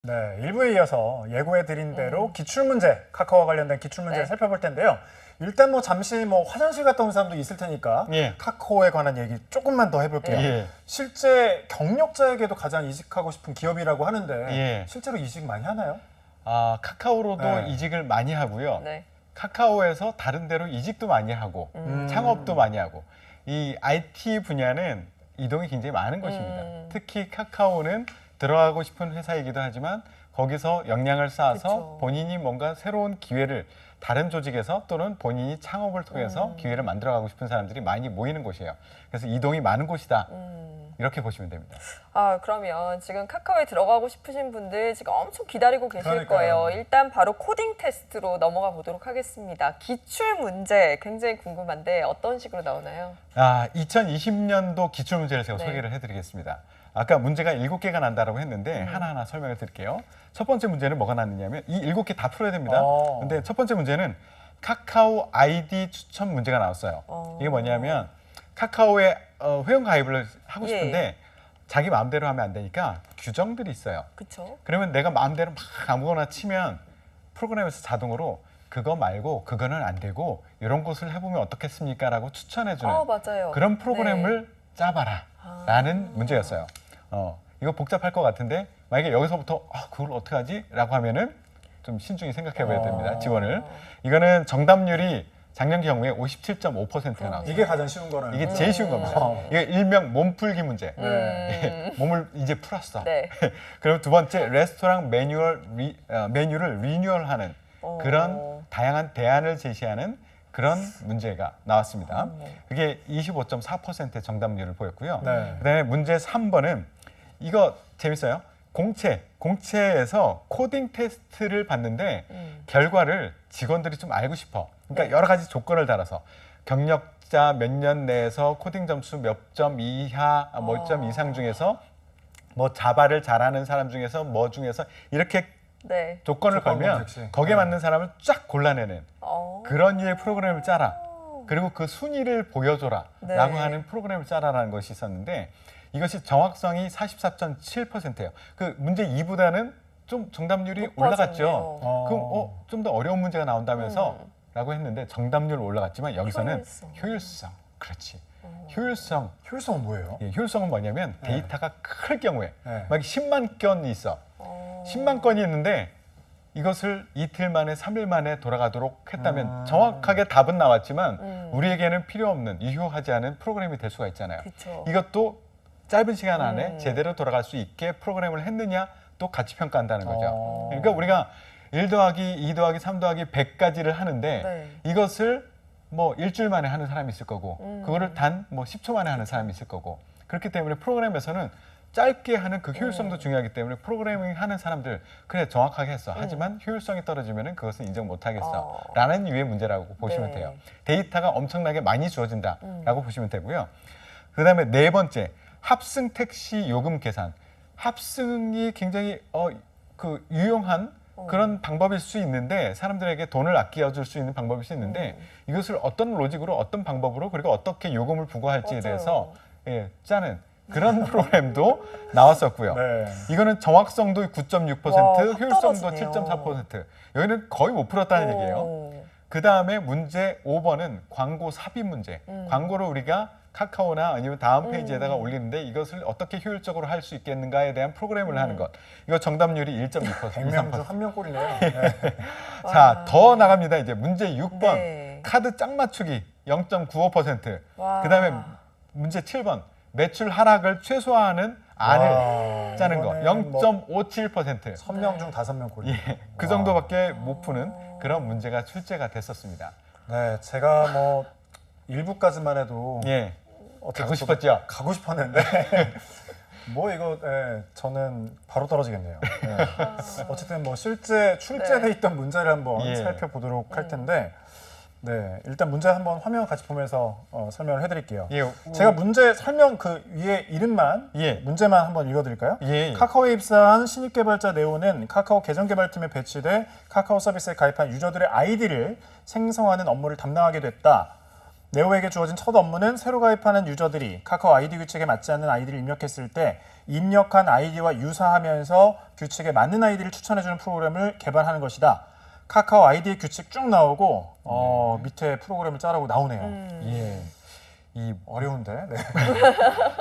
네, 1부에 이어서 예고해드린 대로 기출문제, 카카오와 관련된 기출문제를 네. 살펴볼 텐데요. 일단 뭐 잠시 뭐 화장실 갔다 온 사람도 있을 테니까 예. 카카오에 관한 얘기 조금만 더 해볼게요. 예. 실제 경력자에게도 가장 이직하고 싶은 기업이라고 하는데 예. 실제로 이직 많이 하나요? 카카오로도 네. 이직을 많이 하고요. 네. 카카오에서 다른 데로 이직도 많이 하고 창업도 많이 하고 이 IT 분야는 이동이 굉장히 많은 것입니다. 특히 카카오는 들어가고 싶은 회사이기도 하지만 거기서 역량을 쌓아서 그쵸. 본인이 뭔가 새로운 기회를 다른 조직에서 또는 본인이 창업을 통해서 기회를 만들어가고 싶은 사람들이 많이 모이는 곳이에요. 그래서 이동이 많은 곳이다. 이렇게 보시면 됩니다. 그러면 지금 카카오에 들어가고 싶으신 분들 지금 엄청 기다리고 계실 그러니까요. 거예요. 일단 바로 코딩 테스트로 넘어가 보도록 하겠습니다. 기출 문제 굉장히 궁금한데 어떤 식으로 나오나요? 2020년도 기출문제를 제가 네. 소개를 해드리겠습니다. 아까 문제가 7개가 난다라고 했는데 하나하나 설명을 드릴게요. 첫 번째 문제는 뭐가 났느냐면 이 7개 다 풀어야 됩니다. 근데 첫 번째 문제는 카카오 아이디 추천 문제가 나왔어요. 이게 뭐냐면 카카오에 회원 가입을 하고 싶은데 자기 마음대로 하면 안 되니까 규정들이 있어요. 그렇죠. 그러면 내가 마음대로 막 아무거나 치면 프로그램에서 자동으로 그거 말고 그거는 안 되고 이런 것을 해보면 어떻겠습니까? 라고 추천해주는 맞아요. 그런 프로그램을 짜봐라 라는 문제였어요. 이거 복잡할 것 같은데 만약에 여기서부터 그걸 어떻게 하지? 라고 하면은 좀 신중히 생각해 봐야 됩니다. 지원을. 이거는 정답률이 작년 경우에 57.5%가 나왔어요. 이게 가장 쉬운 거라는 이게 거죠? 제일 쉬운 겁니다. 이게 일명 몸풀기 문제. 네. 몸을 이제 풀었어. 네. 그럼 두 번째 레스토랑 메뉴를 리뉴얼하는 그런 다양한 대안을 제시하는 그런 문제가 나왔습니다. 그게 25.4% 정답률을 보였고요. 네. 그다음에 문제 3번은 이거 재밌어요. 공채에서 코딩 테스트를 봤는데 결과를 직원들이 좀 알고 싶어. 그러니까 여러 가지 조건을 달아서 경력자 몇 년 내에서 코딩 점수 몇 점 이하, 몇 점 이상 중에서 뭐 자바를 잘하는 사람 중에서 뭐 중에서 이렇게 네. 조건을 조건 걸면 검색시. 거기에 네. 맞는 사람을 쫙 골라내는 그런 류의 프로그램을 짜라. 그리고 그 순위를 보여줘라 네. 라고 하는 프로그램을 짜라라는 것이 있었는데 이것이 정확성이 44.7%예요. 그 문제 2보다는 좀 정답률이 올라갔죠. 높아졌네요. 그럼 좀 더 어려운 문제가 나온다면서 라고 했는데 정답률 올라갔지만 여기서는 효율성. 그렇지. 효율성. 효율성은 뭐예요? 예, 효율성은 뭐냐면 데이터가 클 경우에 네. 막 10만 건이 있어. 10만 건이 있는데 이것을 이틀 만에 3일 만에 돌아가도록 했다면 정확하게 답은 나왔지만 우리에게는 필요 없는 유효하지 않은 프로그램이 될 수가 있잖아요. 그쵸. 이것도 짧은 시간 안에 제대로 돌아갈 수 있게 프로그램을 했느냐 또 같이 평가한다는 거죠. 그러니까 우리가 1 더하기 2 더하기 3 더하기 100까지를 하는데 네. 이것을 뭐 일주일 만에 하는 사람이 있을 거고 그거를 단 뭐 10초 만에 하는 사람이 있을 거고 그렇기 때문에 프로그램에서는 짧게 하는 그 효율성도 중요하기 때문에 프로그래밍 하는 사람들 그래 정확하게 했어. 하지만 효율성이 떨어지면 그것은 인정 못 하겠어. 라는 유의 문제라고 보시면 네. 돼요. 데이터가 엄청나게 많이 주어진다라고 보시면 되고요. 그다음에 네 번째 합승 택시 요금 계산. 합승이 굉장히 유용한 그런 방법일 수 있는데 사람들에게 돈을 아껴줄 수 있는 방법일 수 있는데 이것을 어떤 로직으로 어떤 방법으로 그리고 어떻게 요금을 부과할지에 맞아요. 대해서 짜는 그런 프로그램도 나왔었고요. 네. 이거는 정확성도 9.6%, 와, 확 효율성도 떨어지네요. 7.4%. 여기는 거의 못 풀었다는 얘기예요. 그 다음에 문제 5번은 광고 삽입 문제. 광고를 우리가 카카오나 아니면 다음 페이지에다가 올리는데 이것을 어떻게 효율적으로 할 수 있겠는가에 대한 프로그램을 하는 것. 이거 정답률이 1.2%. 100명 중 1명 꼴이네요. 네. 자, 더 나갑니다. 이제 문제 6번. 네. 카드 짝 맞추기 0.95%. 와. 그다음에 문제 7번. 매출 하락을 최소화하는 안을 짜는 거. 이거는 뭐 0.57%. 1000명 중 5명 꼴이. 그 정도밖에 못 푸는 그런 문제가 출제가 됐었습니다. 네, 제가 뭐 1부까지만 해도 예. 어쨌든 가고 저도 싶었죠? 가고 싶었는데 뭐 이거 저는 바로 떨어지겠네요. 네. 어쨌든 뭐 실제 출제돼 있던 문제를 한번 예. 살펴보도록 할 텐데 네, 일단 문제 한번 화면 같이 보면서 설명을 해드릴게요. 예. 제가 문제 설명 그 위에 이름만 예. 문제만 한번 읽어드릴까요? 예. 카카오에 입사한 신입 개발자 네오는 카카오 계정 개발팀에 배치돼 카카오 서비스에 가입한 유저들의 아이디를 생성하는 업무를 담당하게 됐다. 네오에게 주어진 첫 업무는 새로 가입하는 유저들이 카카오 아이디 규칙에 맞지 않는 아이디를 입력했을 때 입력한 아이디와 유사하면서 규칙에 맞는 아이디를 추천해주는 프로그램을 개발하는 것이다. 카카오 아이디의 규칙 쭉 나오고 밑에 프로그램을 짜라고 나오네요. 예. 이 어려운데. 네.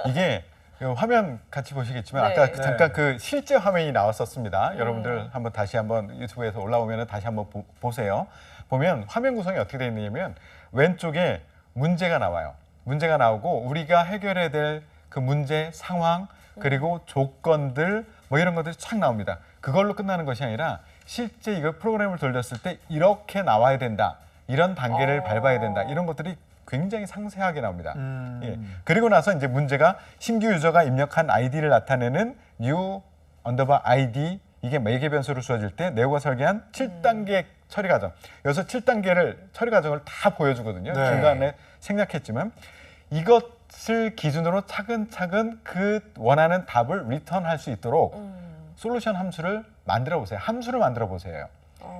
이게 화면 같이 보시겠지만 네. 아까 잠깐 그 실제 화면이 나왔었습니다. 여러분들 한번 다시 한번 유튜브에서 올라오면 다시 한번 보세요. 보면 화면 구성이 어떻게 되어 있냐면 왼쪽에 문제가 나와요. 문제가 나오고 우리가 해결해야 될 그 문제 상황 그리고 조건들 뭐 이런 것들이 착 나옵니다. 그걸로 끝나는 것이 아니라 실제 이거 프로그램을 돌렸을 때 이렇게 나와야 된다. 이런 단계를 밟아야 된다. 이런 것들이 굉장히 상세하게 나옵니다. 예. 그리고 나서 이제 문제가 신규 유저가 입력한 아이디를 나타내는 new _id 이게 매개 변수로 주어질 때 네오가 설계한 7단계 처리 과정. 여기서 7단계를 처리 과정을 다 보여주거든요. 네. 중간에 생략했지만 이것을 기준으로 차근차근 그 원하는 답을 리턴할 수 있도록 솔루션 함수를 만들어 보세요. 함수를 만들어 보세요.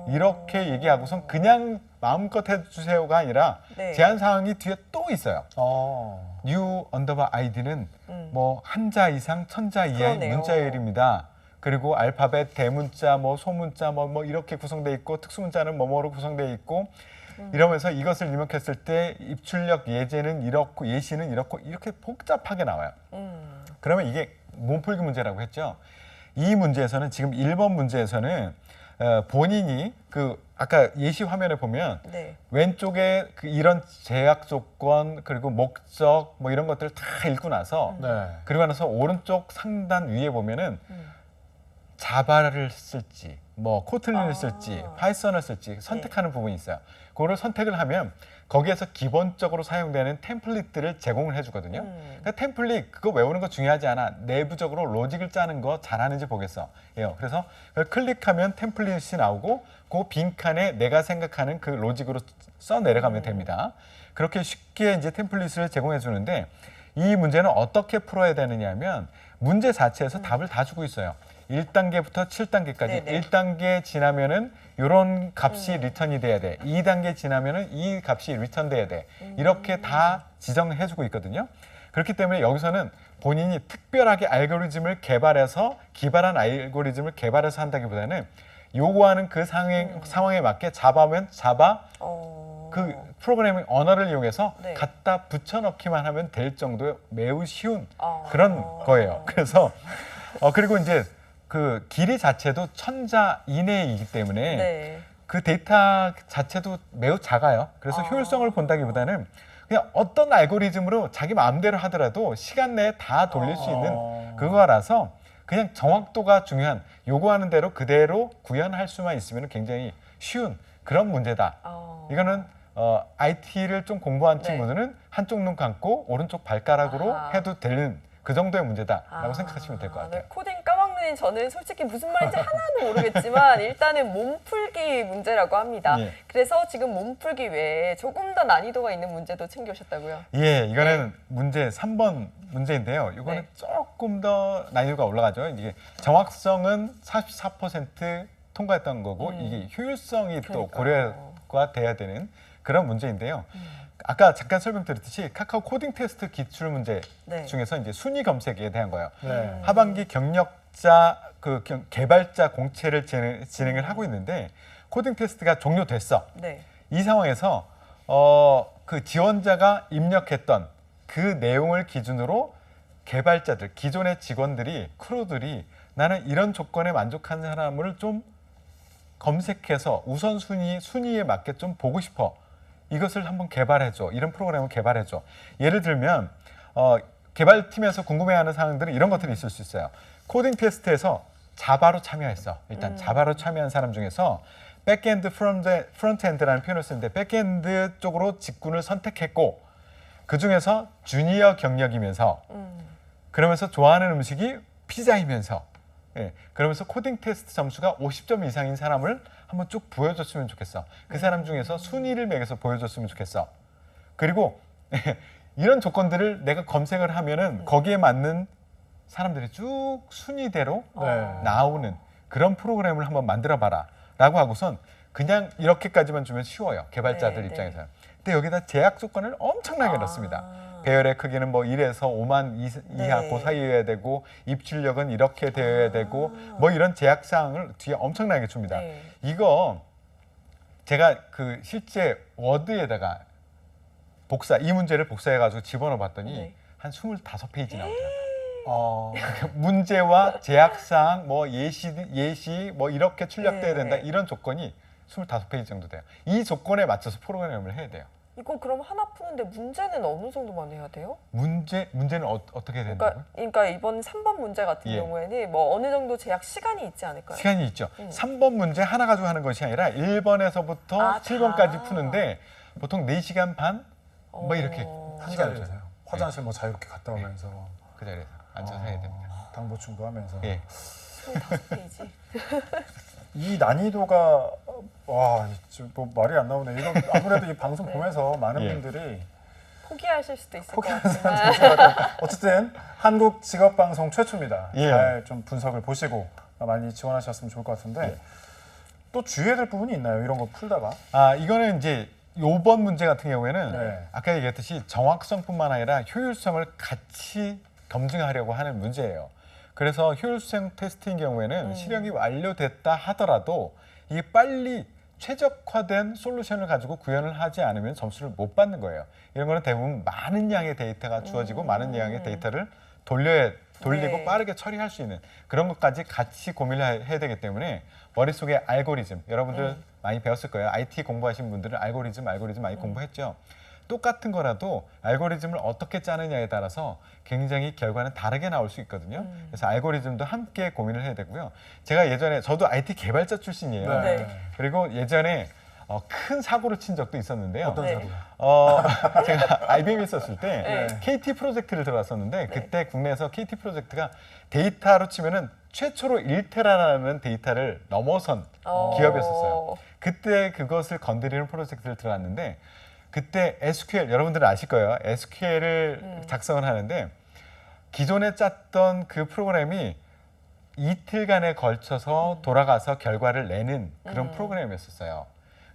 이렇게 얘기하고선 그냥 마음껏 해주세요가 아니라 네. 제한 사항이 뒤에 또 있어요. new _id는 뭐 한자 이상 천자 이하의 그러네요. 문자열입니다. 그리고 알파벳 대문자 뭐 소문자 뭐 이렇게 구성되어 있고 특수문자는 뭐뭐로 구성되어 있고 이러면서 이것을 입력했을 때 입출력 예제는 이렇고 예시는 이렇고 이렇게 복잡하게 나와요. 그러면 이게 몸풀기 문제라고 했죠. 이 문제에서는 지금 1번 문제에서는 본인이 그 아까 예시 화면에 보면 네. 왼쪽에 그 이런 제약 조건 그리고 목적 뭐 이런 것들을 다 읽고 나서 네. 그리고 나서 오른쪽 상단 위에 보면은 자바를 쓸지 뭐 코틀린을 쓸지 파이썬을 쓸지 선택하는 부분이 있어요. 그거를 선택을 하면 거기에서 기본적으로 사용되는 템플릿들을 제공을 해주거든요. 그러니까 템플릿 그거 외우는 거 중요하지 않아. 내부적으로 로직을 짜는 거 잘하는지 보겠어. 예요. 그래서 그걸 클릭하면 템플릿이 나오고 그 빈칸에 내가 생각하는 그 로직으로 써 내려가면 됩니다. 그렇게 쉽게 이제 템플릿을 제공해 주는데 이 문제는 어떻게 풀어야 되느냐 하면 문제 자체에서 답을 다 주고 있어요. 1단계부터 7단계까지 네네. 1단계 지나면은 이런 값이 리턴이 돼야 돼. 2단계 지나면은 이 값이 리턴 돼야 돼. 이렇게 다 지정해 주고 있거든요. 그렇기 때문에 여기서는 본인이 특별하게 알고리즘을 개발해서 기발한 알고리즘을 개발해서 한다기보다는 요구하는 그 상황에 맞게 자바면 자바 그 프로그래밍 언어를 이용해서 네. 갖다 붙여넣기만 하면 될 정도의 매우 쉬운 아. 그런 거예요. 그래서 그리고 이제 그 길이 자체도 천자 이내이기 때문에 네. 그 데이터 자체도 매우 작아요. 그래서 효율성을 본다기보다는 그냥 어떤 알고리즘으로 자기 마음대로 하더라도 시간 내에 다 돌릴 수 있는 그거라서 그냥 정확도가 중요한 요구하는 대로 그대로 구현할 수만 있으면 굉장히 쉬운 그런 문제다. 이거는 IT를 좀 공부한 네. 친구들은 한쪽 눈 감고 오른쪽 발가락으로 아하. 해도 되는 그 정도의 문제다라고 생각하시면 될 것 같아요. 네, 코딩 까막눈인 저는 솔직히 무슨 말인지 하나도 모르겠지만 일단은 몸풀기 문제라고 합니다. 예. 그래서 지금 몸풀기 외에 조금 더 난이도가 있는 문제도 챙겨오셨다고요? 예, 이거는 문제 3번 문제인데요. 이거는 네. 조금 더 난이도가 올라가죠. 이게 정확성은 44% 통과했던 거고 이게 효율성이 또 그러니까요. 고려가 돼야 되는 그런 문제인데요. 아까 잠깐 설명드렸듯이 카카오 코딩 테스트 기출 문제 네. 중에서 이제 순위 검색에 대한 거예요. 네. 하반기 경력자 그 개발자 공채를 진행을 하고 있는데 코딩 테스트가 종료됐어. 네. 이 상황에서 그 지원자가 입력했던 그 내용을 기준으로 개발자들, 기존의 직원들이, 크루들이 나는 이런 조건에 만족한 사람을 좀 검색해서 순위에 맞게 좀 보고 싶어. 이것을 한번 개발해줘. 이런 프로그램을 개발해줘. 예를 들면 개발팀에서 궁금해하는 사항들은 이런 것들이 있을 수 있어요. 코딩 테스트에서 자바로 참여했어. 일단 자바로 참여한 사람 중에서 백엔드, 프론트엔드라는 표현을 쓰는데 백엔드 쪽으로 직군을 선택했고 그중에서 주니어 경력이면서 그러면서 좋아하는 음식이 피자이면서 예, 그러면서 코딩 테스트 점수가 50점 이상인 사람을 한번 쭉 보여줬으면 좋겠어. 그 사람 중에서 순위를 매겨서 보여줬으면 좋겠어. 그리고 이런 조건들을 내가 검색을 하면은 거기에 맞는 사람들이 쭉 순위대로 네. 나오는 그런 프로그램을 한번 만들어봐라 라고 하고선 그냥 이렇게까지만 주면 쉬워요. 개발자들 네, 입장에서는. 근데 여기다 제약 조건을 엄청나게 넣습니다. 배열의 크기는 뭐 1에서 5만 이하 네. 그 사이여야 되고 입출력은 이렇게 되어야 되고 뭐 이런 제약 사항을 뒤에 엄청나게 줍니다. 네. 이거 제가 그 실제 워드에다가 이 문제를 복사해 가지고 집어넣어 봤더니 네. 한 25페이지 나오더라고요. 어, 문제와 제약 사항 뭐 예시 뭐 이렇게 출력돼야 된다. 네. 이런 조건이 25페이지 정도 돼요. 이 조건에 맞춰서 프로그램을 해야 돼요. 이거 그럼 하나 푸는데 문제는 어느 정도만 해야 돼요? 문제는 어떻게 된다고요? 그러니까 이번 3번 문제 같은 예. 경우에는 뭐 어느 정도 제약 시간이 있지 않을까요? 시간이 있죠. 3번 문제 하나 가지고 하는 것이 아니라 1번에서부터 아, 7번까지 다. 푸는데 보통 4시간 반? 뭐 이렇게 한 시간을 자리에서요. 줘요. 화장실 뭐 자유롭게 갔다 오면서 그 자리에서 앉아서 해야 됩니다. 당 보충도 하면서 예. 25페이지. 이 난이도가 와, 뭐 말이 안 나오네. 이거 아무래도 이 방송 네. 보면서 많은 예. 분들이 포기하실 수도 있을 것 포기하는 같지만 사람들이 있을 것 같아요. 어쨌든 한국 직업 방송 최초입니다. 예. 잘 좀 분석을 보시고 많이 지원하셨으면 좋을 것 같은데 예. 또 주의해야 될 부분이 있나요? 이런 거 풀다가 이거는 이제 요번 문제 같은 경우에는 네. 아까 얘기했듯이 정확성뿐만 아니라 효율성을 같이 검증하려고 하는 문제예요. 그래서 효율성 테스트인 경우에는 실행이 완료됐다 하더라도 이게 빨리 최적화된 솔루션을 가지고 구현을 하지 않으면 점수를 못 받는 거예요. 이런 거는 대부분 많은 양의 데이터가 주어지고 많은 양의 데이터를 돌리고 네. 빠르게 처리할 수 있는 그런 것까지 같이 고민을 해야 되기 때문에 머릿속에 알고리즘, 여러분들 많이 배웠을 거예요. IT 공부하신 분들은 알고리즘 많이 공부했죠. 똑같은 거라도 알고리즘을 어떻게 짜느냐에 따라서 굉장히 결과는 다르게 나올 수 있거든요. 그래서 알고리즘도 함께 고민을 해야 되고요. 제가 예전에 저도 IT 개발자 출신이에요. 네. 그리고 예전에 큰 사고를 친 적도 있었는데요. 어떤 네. 사고요? 제가 IBM에 있었을 때 네. KT 프로젝트를 들어왔었는데 그때 국내에서 KT 프로젝트가 데이터로 치면은 최초로 1테라라는 데이터를 넘어선 기업이었었어요. 그때 그것을 건드리는 프로젝트를 들어왔는데 그때 SQL 여러분들은 아실 거예요. SQL을 작성을 하는데 기존에 짰던 그 프로그램이 이틀간에 걸쳐서 돌아가서 결과를 내는 그런 프로그램이었었어요.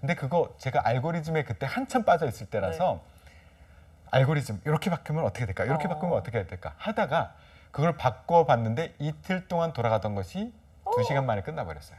근데 그거 제가 알고리즘에 그때 한참 빠져 있을 때라서 알고리즘 이렇게 바꾸면 어떻게 될까? 이렇게 바꾸면 어떻게 해야 될까? 하다가 그걸 바꿔봤는데 이틀 동안 돌아가던 것이 2시간 만에 끝나버렸어요.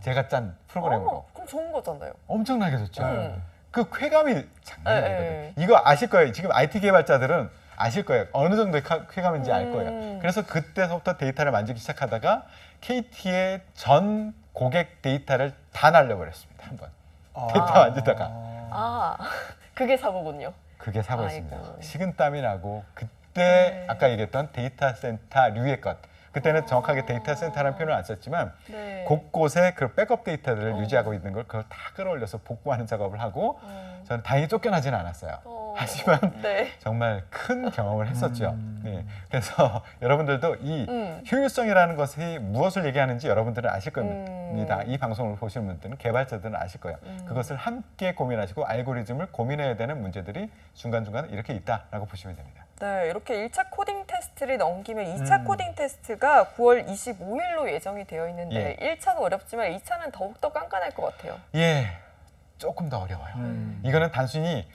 제가 짠 프로그램으로. 그럼 좋은 거잖아요. 엄청나게 좋죠. 음. 그 쾌감이 장난이 네, 아니거든요. 네. 이거 아실 거예요. 지금 IT 개발자들은 아실 거예요. 어느 정도의 쾌감인지 알 거예요. 그래서 그때서부터 데이터를 만지기 시작하다가 KT의 전 고객 데이터를 다 날려버렸습니다. 한번 데이터 만지다가 그게 사고군요. 그게 사고였습니다. 아이고. 식은땀이 나고 그때 네. 아까 얘기했던 데이터 센터류의 것. 그때는 정확하게 데이터 센터라는 표현을 안 썼지만 네. 곳곳에 그 백업 데이터들을 유지하고 있는 걸 그걸 다 끌어올려서 복구하는 작업을 하고 저는 다행히 쫓겨나지는 않았어요. 하지만 네. 정말 큰 경험을 했었죠. 네. 그래서 여러분들도 이 효율성이라는 것이 무엇을 얘기하는지 여러분들은 아실 겁니다. 이 방송을 보시는 분들은 개발자들은 아실 거예요. 그것을 함께 고민하시고 알고리즘을 고민해야 되는 문제들이 중간중간 이렇게 있다라고 보시면 됩니다. 네, 이렇게 1차 코딩 테스트를 넘기면 2차 코딩 테스트가 9월 25일로 예정이 되어 있는데 1차도 어렵지만 2차는 더욱더 깐깐할 것 같아요. 예, 조금 더 어려워요. 이거는 단순히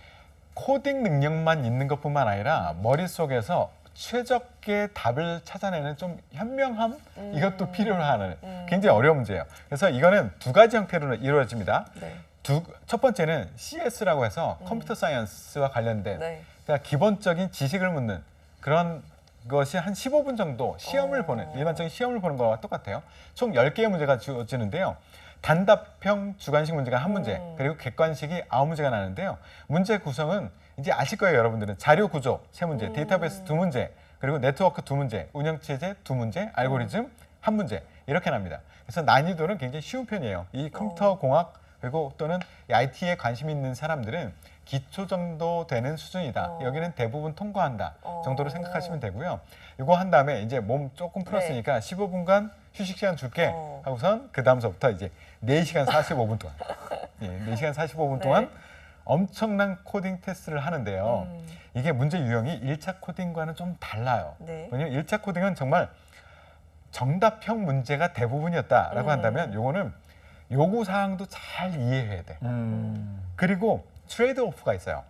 코딩 능력만 있는 것뿐만 아니라 머릿속에서 최적의 답을 찾아내는 좀 현명함 이것도 필요로 하는 굉장히 어려운 문제예요. 그래서 이거는 두 가지 형태로 이루어집니다. 네. 첫 번째는 CS라고 해서 컴퓨터 사이언스와 관련된 네. 그러니까 기본적인 지식을 묻는 그런 것이 한 15분 정도 시험을 보는 일반적인 시험을 보는 거와 똑같아요. 총 10개의 문제가 주어지는데요. 단답형 주관식 문제가 한 문제, 그리고 객관식이 9문제가 나는데요. 문제 구성은 이제 아실 거예요, 여러분들은. 자료 구조 3문제, 데이터베이스 2문제, 그리고 네트워크 2문제, 운영체제 2문제, 알고리즘 1문제 이렇게 납니다. 그래서 난이도는 굉장히 쉬운 편이에요. 이 컴퓨터 공학 그리고 또는 IT에 관심 있는 사람들은 기초 정도 되는 수준이다. 여기는 대부분 통과한다 정도로 생각하시면 되고요. 이거 한 다음에 이제 몸 조금 풀었으니까 15분간 휴식 시간 줄게 하고선 그 다음서부터 이제 4시간 45분 동안 4시간 45분 동안 엄청난 코딩 테스트를 하는데요. 이게 문제 유형이 1차 코딩과는 좀 달라요. 네. 왜냐면 1차 코딩은 정말 정답형 문제가 대부분이었다라고 한다면 요거는 요구 사항도 잘 이해해야 돼. 그리고 트레이드 오프가 있어요.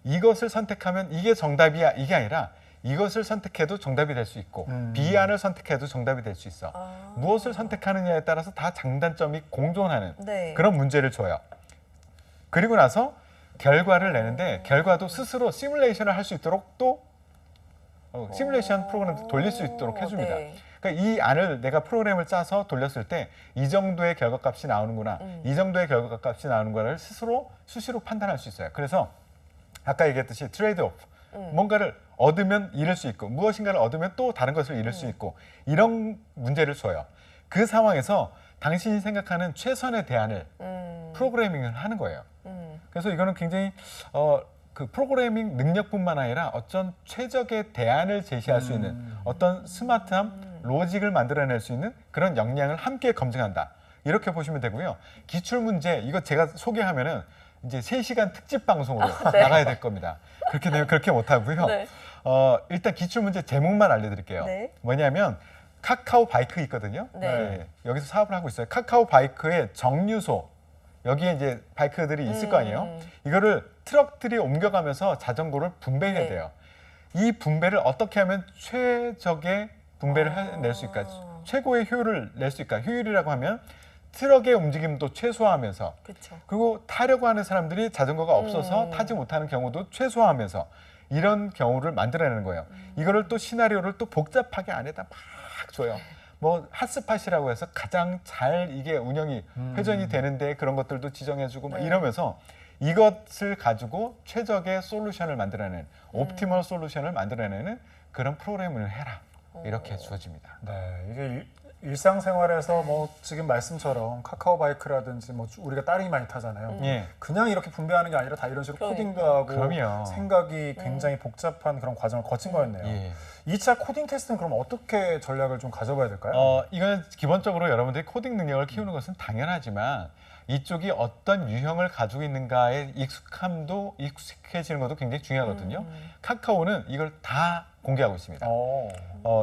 이것을 선택하면 이게 정답이야 이게 아니라 이것을 선택해도 정답이 될 수 있고 B안을 선택해도 정답이 될 수 있어. 무엇을 선택하느냐에 따라서 다 장단점이 공존하는 네. 그런 문제를 줘요. 그리고 나서 결과를 내는데 결과도 스스로 시뮬레이션을 할 수 있도록 또 시뮬레이션 프로그램도 돌릴 수 있도록 해줍니다. 네. 그러니까 이 안을 내가 프로그램을 짜서 돌렸을 때 이 정도의 결과값이 나오는구나, 이 정도의 결과값이 나오는구나를 스스로 수시로 판단할 수 있어요. 그래서 아까 얘기했듯이 트레이드오프, 뭔가를 얻으면 잃을 수 있고 무엇인가를 얻으면 또 다른 것을 잃을 수 있고 이런 문제를 줘요. 그 상황에서 당신이 생각하는 최선의 대안을 프로그래밍을 하는 거예요. 그래서 이거는 굉장히 그 프로그래밍 능력뿐만 아니라 어떤 최적의 대안을 제시할 수 있는 어떤 스마트함, 로직을 만들어낼 수 있는 그런 역량을 함께 검증한다. 이렇게 보시면 되고요. 기출문제 이거 제가 소개하면은 이제 3시간 특집 방송으로 네. 나가야 될 겁니다. 그렇게 되면 그렇게 못하고요. 네. 일단 기출문제 제목만 알려드릴게요. 네. 뭐냐면 카카오 바이크 있거든요. 네. 여기서 사업을 하고 있어요. 카카오 바이크의 정류소 여기에 이제 바이크들이 있을 거 아니에요. 이거를 트럭들이 옮겨가면서 자전거를 분배해야 네. 돼요. 이 분배를 어떻게 하면 최적의 분배를 낼 수 있을까? 최고의 효율을 낼 수 있을까? 효율이라고 하면 트럭의 움직임도 최소화하면서 그렇죠. 그리고 타려고 하는 사람들이 자전거가 없어서 타지 못하는 경우도 최소화하면서 이런 경우를 만들어내는 거예요. 이거를 또 시나리오를 또 복잡하게 안에다 막 줘요. 뭐 핫스팟이라고 해서 가장 잘 이게 운영이 회전이 되는데 그런 것들도 지정해주고 막 이러면서 이것을 가지고 최적의 솔루션을 만들어내는 옵티멀 솔루션을 만들어내는 그런 프로그램을 해라 이렇게 주어집니다. 네, 이게 일상생활에서 뭐 지금 말씀처럼 카카오 바이크라든지 뭐 우리가 따릉이 많이 타잖아요. 예. 그냥 이렇게 분배하는 게 아니라 다 이런 식으로 코딩도 하고 그럼요. 생각이 굉장히 복잡한 그런 과정을 거친 거였네요. 예. 2차 코딩 테스트는 그럼 어떻게 전략을 좀 가져봐야 될까요? 이건 기본적으로 여러분들이 코딩 능력을 키우는 것은 당연하지만 이쪽이 어떤 유형을 가지고 있는가에 익숙해지는 것도 굉장히 중요하거든요. 카카오는 이걸 다 공개하고 있습니다.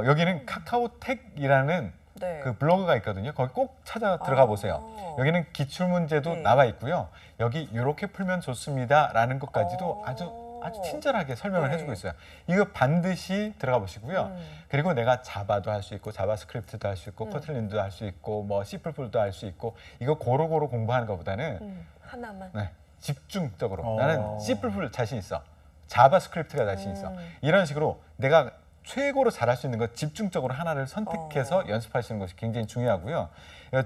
여기는 카카오텍이라는 네. 그 블로그가 있거든요. 거기 꼭 찾아 들어가 보세요. 여기는 기출 문제도 네. 나와 있고요. 여기 이렇게 풀면 좋습니다라는 것까지도 아주 친절하게 설명을 네. 해주고 있어요. 이거 반드시 들어가 보시고요. 그리고 내가 자바도 할 수 있고 자바스크립트도 할 수 있고 코틀린도 할 수 있고 뭐 C++도 할 수 있고 이거 고루고루 공부하는 것보다는 하나만. 네, 집중적으로 나는 C++ 자신 있어. 자바스크립트가 자신 있어. 이런 식으로 내가 최고로 잘할 수 있는 것 집중적으로 하나를 선택해서 연습하시는 것이 굉장히 중요하고요.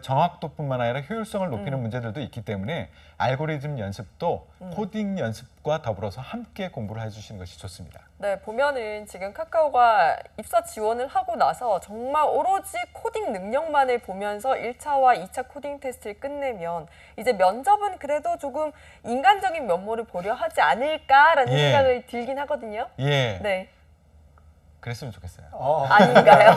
정확도뿐만 아니라 효율성을 높이는 문제들도 있기 때문에 알고리즘 연습도 코딩 연습과 더불어서 함께 공부를 해주시는 것이 좋습니다. 네, 보면은 지금 카카오가 입사 지원을 하고 나서 정말 오로지 코딩 능력만을 보면서 1차와 2차 코딩 테스트를 끝내면 이제 면접은 그래도 조금 인간적인 면모를 보려 하지 않을까라는 예. 생각을 들긴 하거든요. 예, 네, 그랬으면 좋겠어요. 아닌가요?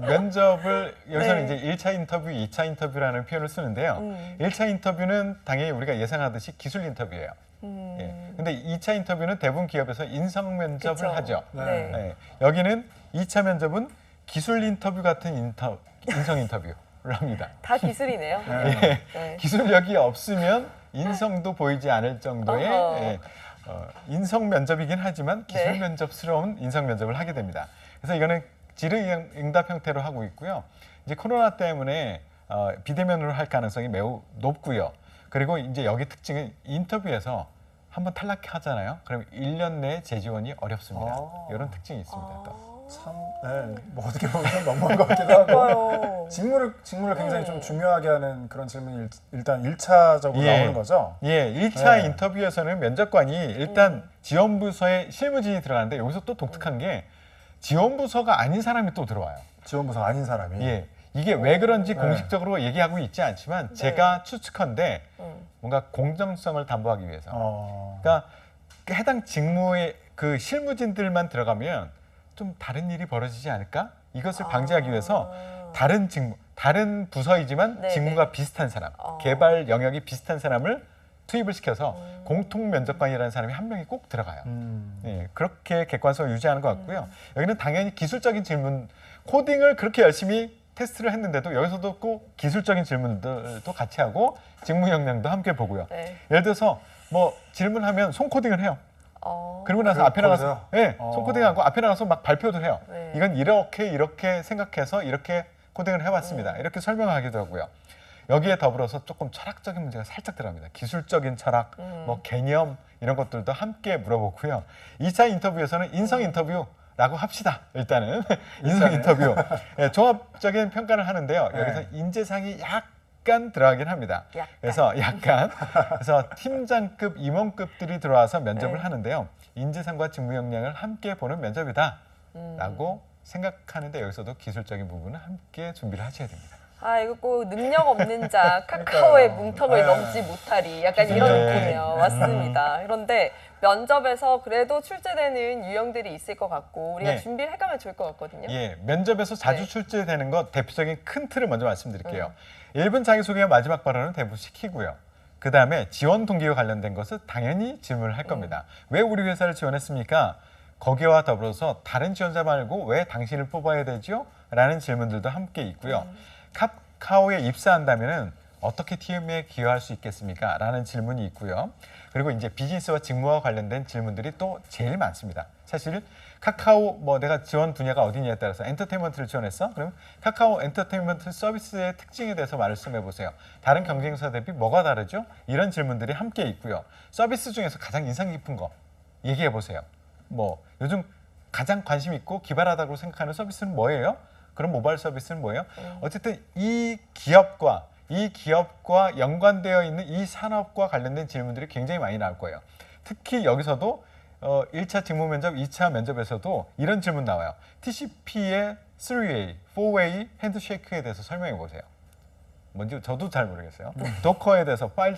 면접을 여기서는 네. 이제 1차 인터뷰, 2차 인터뷰라는 표현을 쓰는데요. 1차 인터뷰는 당연히 우리가 예상하듯이 기술 인터뷰예요. 예. 근데 2차 인터뷰는 대부분 기업에서 인성 면접을 그쵸. 하죠. 네. 예. 여기는 2차 면접은 기술 인터뷰 같은 인성 인터뷰를 합니다. 다 기술이네요. 예. 네. 기술력이 없으면 인성도 보이지 않을 정도의 어허. 예, 인성 면접이긴 하지만 기술 네. 면접스러운 인성 면접을 하게 됩니다. 그래서 이거는 질의응답 형태로 하고 있고요. 이제 코로나 때문에 비대면으로 할 가능성이 매우 높고요. 그리고 이제 여기 특징은 인터뷰에서 한번 탈락하잖아요. 그럼 1년 내에 재지원이 어렵습니다. 이런 특징이 있습니다. 또. 참, 네, 뭐 어떻게 보면 좀 너무한 것 같기도 하고 그러니까요. 직무를 굉장히 좀 중요하게 하는 그런 질문이 일단 1차적으로 예. 나오는 거죠. 예, 1차 네. 인터뷰에서는 면접관이 일단 지원부서에 실무진이 들어가는데 여기서 또 독특한 게 지원부서가 아닌 사람이 또 들어와요. 지원부서가 아닌 사람이. 예, 이게 왜 그런지 네. 공식적으로 얘기하고 있지 않지만 제가 추측컨대 뭔가 공정성을 담보하기 위해서. 그러니까 해당 직무의 그 실무진들만 들어가면 좀 다른 일이 벌어지지 않을까? 이것을 방지하기 위해서 다른 직무, 다른 부서이지만 네네. 직무가 비슷한 사람, 개발 영역이 비슷한 사람을 투입을 시켜서 공통 면접관이라는 사람이 한 명이 꼭 들어가요. 예, 그렇게 객관성을 유지하는 것 같고요. 여기는 당연히 기술적인 질문, 코딩을 그렇게 열심히 테스트를 했는데도 여기서도 꼭 기술적인 질문들도 같이 하고 직무 역량도 함께 보고요. 네. 예를 들어서 뭐 질문하면 손 코딩을 해요. 그리고 나서 그 앞에 나가서 거기서요? 네, 손 코딩하고 앞에 나가서 막 발표도 해요. 네. 이건 이렇게 생각해서 이렇게 코딩을 해봤습니다. 이렇게 설명하기도 하고요. 여기에 더불어서 조금 철학적인 문제가 살짝 들어갑니다. 기술적인 철학, 뭐 개념 이런 것들도 함께 물어보고요. 2차 인터뷰에서는 인성 인터뷰라고 합시다. 일단은 인성 인터뷰. 예, 종합적인 평가를 하는데요. 네. 여기서 인재상이 약간 들어가긴 합니다. 약간. 그래서 팀장급, 임원급들이 들어와서 면접을 네. 하는데요. 인재상과 직무 역량을 함께 보는 면접이다라고 생각하는데 여기서도 기술적인 부분은 함께 준비를 하셔야 됩니다. 아, 이거 꼭 능력 없는 자 카카오의 문턱을 네. 넘지 못하리 약간 이런 네. 느낌이에요. 맞습니다. 그런데 면접에서 그래도 출제되는 유형들이 있을 것 같고 우리가 네. 준비를 해가면 좋을 것 같거든요. 예, 면접에서 자주 네. 출제되는 것 대표적인 큰 틀을 먼저 말씀드릴게요. 1분 자기소개와 마지막 발언은 대부분 시키고요. 그 다음에 지원 동기와 관련된 것은 당연히 질문을 할 겁니다. 왜 우리 회사를 지원했습니까? 거기와 더불어서 다른 지원자 말고 왜 당신을 뽑아야 되죠? 라는 질문들도 함께 있고요. 카카오에 입사한다면은 어떻게 팀에 기여할 수 있겠습니까? 라는 질문이 있고요. 그리고 이제 비즈니스와 직무와 관련된 질문들이 또 제일 많습니다. 사실 카카오 뭐 내가 지원 분야가 어디냐에 따라서 엔터테인먼트를 지원했어? 그럼 카카오 엔터테인먼트 서비스의 특징에 대해서 말씀해 보세요. 다른 경쟁사 대비 뭐가 다르죠? 이런 질문들이 함께 있고요. 서비스 중에서 가장 인상 깊은 거 얘기해 보세요. 뭐 요즘 가장 관심 있고 기발하다고 생각하는 서비스는 뭐예요? 그럼 모바일 서비스는 뭐예요? 어쨌든 이 기업과 연관되어 있는 이 산업과 관련된 질문들이 굉장히 많이 나올 거예요. 특히 여기서도 1차 직무 면접, 2차 면접에서도 이런 질문 나와요. TCP의 3way, 4way 핸드쉐이크에 대해서 설명해 보세요. 뭔지 저도 잘 모르겠어요. 도커에 대해서 파일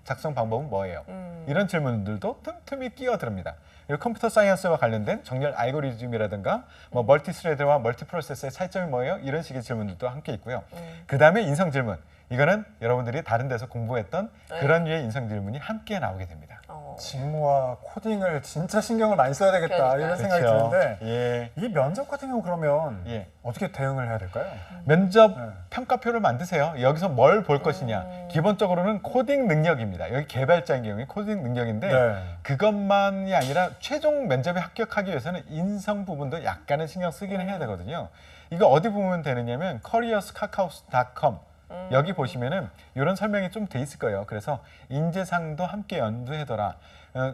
작성 방법은 뭐예요? 이런 질문들도 틈틈이 끼어듭니다. 그리고 컴퓨터 사이언스와 관련된 정렬 알고리즘이라든가 뭐 멀티 스레드와 멀티 프로세스의 차이점이 뭐예요? 이런 식의 질문들도 함께 있고요. 그 다음에 인성 질문. 이거는 여러분들이 다른 데서 공부했던 그런 류의 인성 질문이 함께 나오게 됩니다. 직무와 코딩을 진짜 신경을 많이 써야 되겠다 그러니까요. 이런 생각이 그렇죠. 드는데 예. 이 면접 같은 경우 그러면 예. 어떻게 대응을 해야 될까요? 면접 네. 평가표를 만드세요. 여기서 뭘 볼 것이냐. 기본적으로는 코딩 능력입니다. 여기 개발자인 경우에 코딩 능력인데 네. 그것만이 아니라 최종 면접에 합격하기 위해서는 인성 부분도 약간은 신경 쓰기는 해야 되거든요. 이거 어디 보면 되느냐면 careers카카오.com 여기 보시면은 이런 설명이 좀 돼 있을 거예요. 그래서 인재상도 함께 연두해둬라.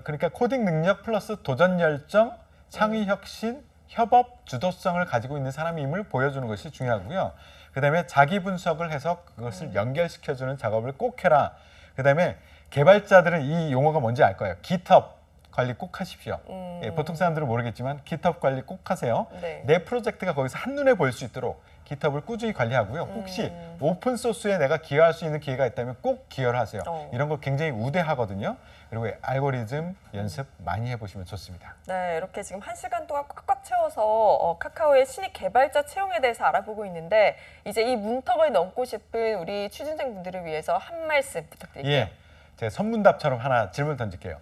그러니까 코딩 능력 플러스 도전 열정, 창의 혁신, 협업, 주도성을 가지고 있는 사람임을 보여주는 것이 중요하고요. 그다음에 자기 분석을 해서 그것을 연결시켜주는 작업을 꼭 해라. 그다음에 개발자들은 이 용어가 뭔지 알 거예요. GitHub 관리 꼭 하십시오. 예, 보통 사람들은 모르겠지만 GitHub 관리 꼭 하세요. 네. 내 프로젝트가 거기서 한눈에 보일 수 있도록 GitHub을 꾸준히 관리하고요. 혹시 오픈 소스에 내가 기여할 수 있는 기회가 있다면 꼭 기여를 하세요. 이런 거 굉장히 우대하거든요. 그리고 알고리즘 연습 많이 해보시면 좋습니다. 네, 이렇게 지금 1시간 동안 꽉꽉 채워서 카카오의 신입 개발자 채용에 대해서 알아보고 있는데 이제 이 문턱을 넘고 싶은 우리 취준생분들을 위해서 한 말씀 부탁드릴게요. 예, 제가 선문답처럼 하나 질문 던질게요.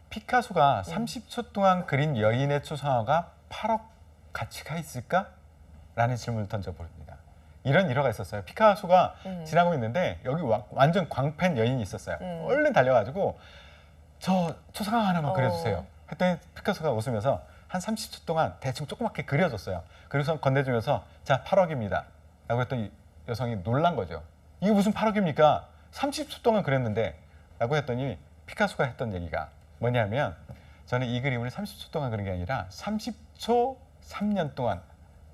피카소가 30초 동안 그린 여인의 초상화가 8억 가치가 있을까? 라는 질문을 던져봅니다. 이런 일화가 있었어요. 피카소가 지나고 있는데 여기 완전 광팬 여인이 있었어요. 얼른 달려가지고 저 초상화 하나만 그려주세요. 했더니 피카소가 웃으면서 한 30초 동안 대충 조그맣게 그려줬어요. 그래서 건네주면서 자 8억입니다. 라고 했더니 여성이 놀란 거죠. 이게 무슨 8억입니까? 30초 동안 그렸는데 라고 했더니 피카소가 했던 얘기가 뭐냐면 저는 이 그림을 30초 동안 그린 게 아니라 30초 3년 동안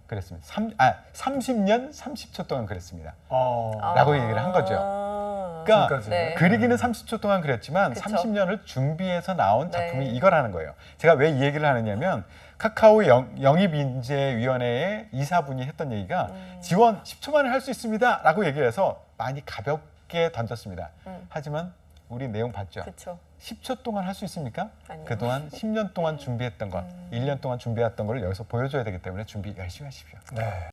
그랬습니다. 30년 30초 동안 그랬습니다. 라고 얘기를 한 거죠. 그러니까 지금까지. 네. 그리기는 30초 동안 그렸지만 그쵸. 30년을 준비해서 나온 작품이 네. 이거라는 거예요. 제가 왜 이 얘기를 하느냐면 카카오 영입인재위원회의 이사분이 했던 얘기가 지원 10초 만에 할 수 있습니다. 라고 얘기를 해서 많이 가볍게 던졌습니다. 하지만 우리 내용 봤죠? 그렇죠. 10초 동안 할 수 있습니까? 아니요. 그동안 10년 동안 준비했던 것, 1년 동안 준비했던 걸 여기서 보여줘야 되기 때문에 준비 열심히 하십시오. 네.